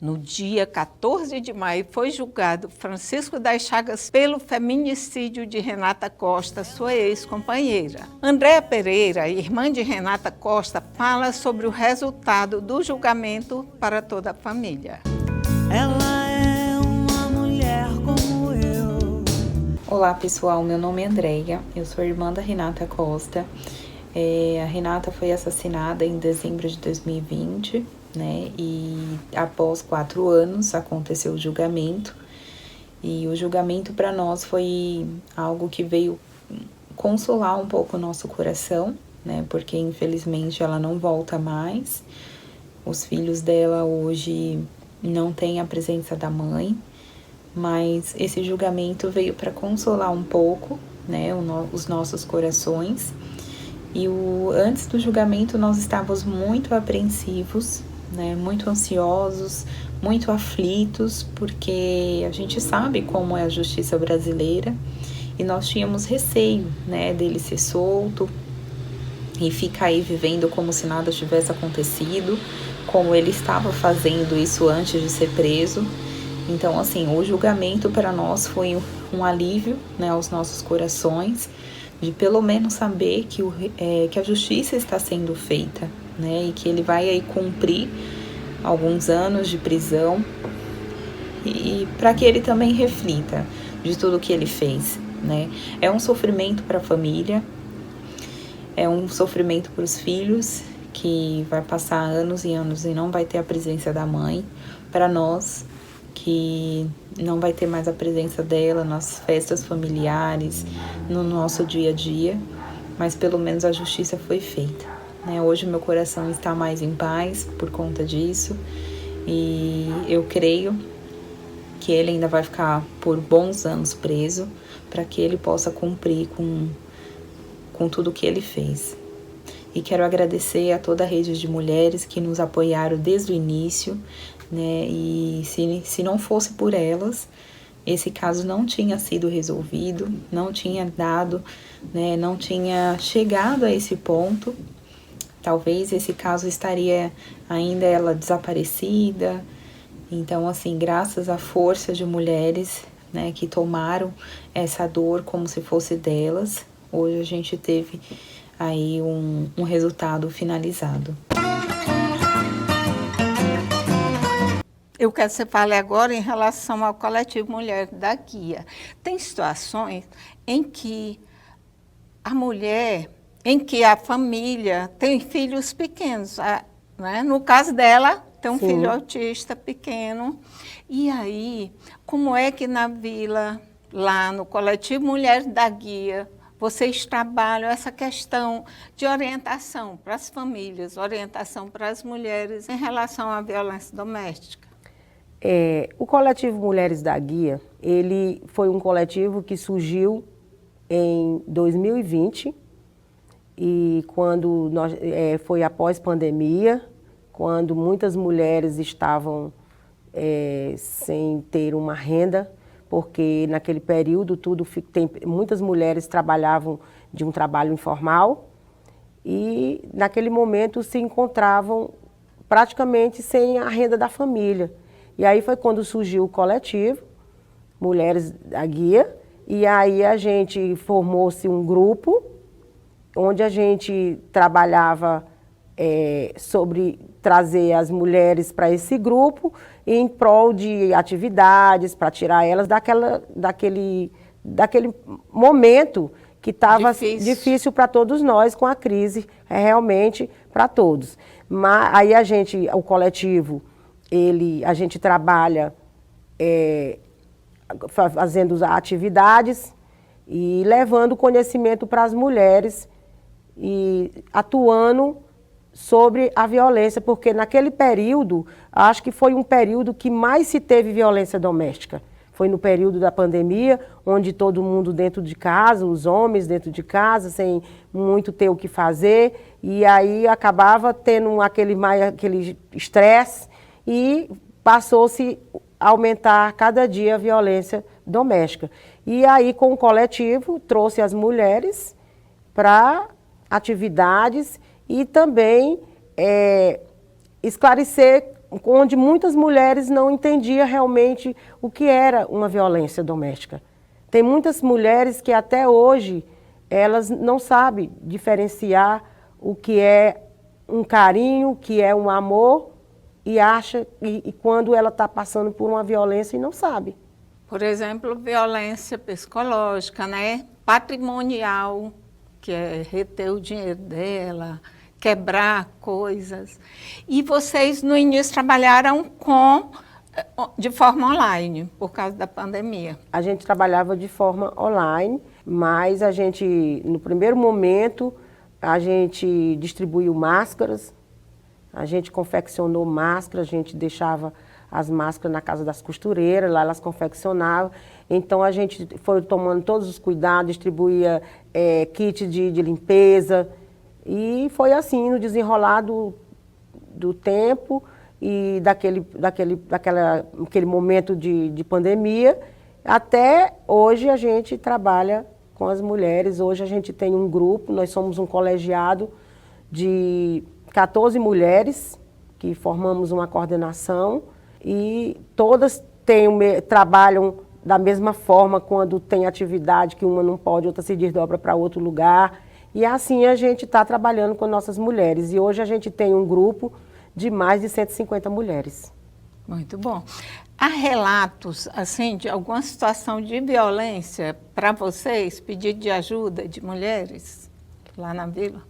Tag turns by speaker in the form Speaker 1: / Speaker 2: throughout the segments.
Speaker 1: No dia 14 de maio foi julgado Francisco das Chagas pelo feminicídio de Renata Costa, sua ex-companheira. Andréa Pereira, irmã de Renata Costa, fala sobre o resultado do julgamento para toda a família.
Speaker 2: Ela é uma mulher como eu.
Speaker 3: Olá pessoal, meu nome é Andréia, eu sou irmã da Renata Costa. A Renata foi assassinada em dezembro de 2020, né? E após 4 anos aconteceu o julgamento. E o julgamento para nós foi algo que veio consolar um pouco o nosso coração, né? Porque infelizmente ela não volta mais. Os filhos dela hoje não têm a presença da mãe, mas esse julgamento veio para consolar um pouco, né? Os nossos corações. E antes do julgamento nós estávamos muito apreensivos, né, muito ansiosos, muito aflitos, porque a gente sabe como é a justiça brasileira e nós tínhamos receio, né, dele ser solto e ficar aí vivendo como se nada tivesse acontecido, como ele estava fazendo isso antes de ser preso. Então, assim, o julgamento para nós foi um alívio, né, aos nossos corações, de pelo menos saber que a justiça está sendo feita, né, e que ele vai aí cumprir alguns anos de prisão e para que ele também reflita de tudo que ele fez, né. É um sofrimento para a família, é um sofrimento para os filhos, que vai passar anos e anos e não vai ter a presença da mãe, para nós, que não vai ter mais a presença dela nas festas familiares, no nosso dia a dia, mas pelo menos a justiça foi feita, né? Hoje meu coração está mais em paz por conta disso e eu creio que ele ainda vai ficar por bons anos preso para que ele possa cumprir com tudo que ele fez. E quero agradecer a toda a rede de mulheres que nos apoiaram desde o início, né? E se não fosse por elas, esse caso não tinha sido resolvido, não tinha dado, né? Não tinha chegado a esse ponto. Talvez esse caso estaria ainda ela desaparecida. Então, assim, graças à força de mulheres, né, que tomaram essa dor como se fosse delas, hoje a gente teve aí um resultado finalizado.
Speaker 1: Eu quero que você fale agora em relação ao coletivo Mulher da Guia. Tem situações em que a mulher, em que a família tem filhos pequenos, né? No caso dela, tem um filho autista pequeno. E aí, como é que na vila, lá no coletivo Mulher da Guia, vocês trabalham essa questão de orientação para as famílias, orientação para as mulheres em relação à violência doméstica?
Speaker 4: O coletivo Mulheres da Guia, ele foi um coletivo que surgiu em 2020 e quando foi após pandemia, quando muitas mulheres estavam sem ter uma renda, porque naquele período muitas mulheres trabalhavam de um trabalho informal e naquele momento se encontravam praticamente sem a renda da família. E aí foi quando surgiu o coletivo Mulheres da Guia, e aí a gente formou-se um grupo onde a gente trabalhava sobre trazer as mulheres para esse grupo em prol de atividades, para tirar elas daquele momento que estava difícil para todos nós, com a crise, realmente para todos. Mas aí o coletivo, a gente trabalha fazendo atividades e levando conhecimento para as mulheres e atuando sobre a violência, porque naquele período, acho que foi um período que mais se teve violência doméstica. Foi no período da pandemia, onde todo mundo dentro de casa, os homens dentro de casa, sem muito ter o que fazer, e aí acabava tendo aquele estresse e passou-se a aumentar cada dia a violência doméstica. E aí, com o coletivo, trouxe as mulheres para atividades e também esclarecer onde muitas mulheres não entendiam realmente o que era uma violência doméstica. Tem muitas mulheres que até hoje elas não sabem diferenciar o que é um carinho, o que é um amor, e acha e quando ela está passando por uma violência e não sabe.
Speaker 1: Por exemplo, violência psicológica, né? Patrimonial, que é reter o dinheiro dela, quebrar coisas. E vocês, no início, trabalharam de forma online, por causa da pandemia.
Speaker 4: A gente trabalhava de forma online, mas a gente, no primeiro momento, a gente distribuiu máscaras, a gente confeccionou máscaras, a gente deixava as máscaras na casa das costureiras, lá elas confeccionavam. Então a gente foi tomando todos os cuidados, distribuía kit de limpeza, e foi assim, no desenrolar do tempo e daquele momento de pandemia, até hoje a gente trabalha com as mulheres. Hoje a gente tem um grupo, nós somos um colegiado de 14 mulheres que formamos uma coordenação e todas trabalham da mesma forma quando tem atividade que uma não pode, outra se desdobra para outro lugar. E assim a gente está trabalhando com nossas mulheres. E hoje a gente tem um grupo de mais de 150 mulheres.
Speaker 1: Muito bom. Há relatos, assim, de alguma situação de violência para vocês, pedido de ajuda de mulheres lá na vila?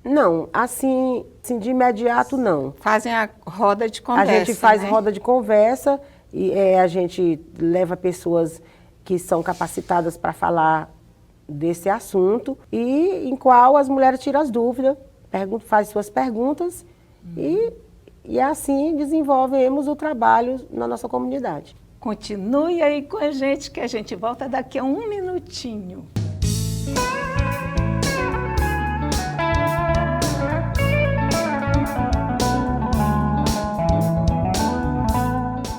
Speaker 4: Não, assim de imediato não.
Speaker 1: Fazem a roda de conversa,
Speaker 4: a gente faz
Speaker 1: né?
Speaker 4: roda de conversa e a gente leva pessoas que são capacitadas para falar desse assunto e em qual as mulheres tiram as dúvidas, fazem suas perguntas e assim desenvolvemos o trabalho na nossa comunidade.
Speaker 1: Continue aí com a gente que a gente volta daqui a um minutinho.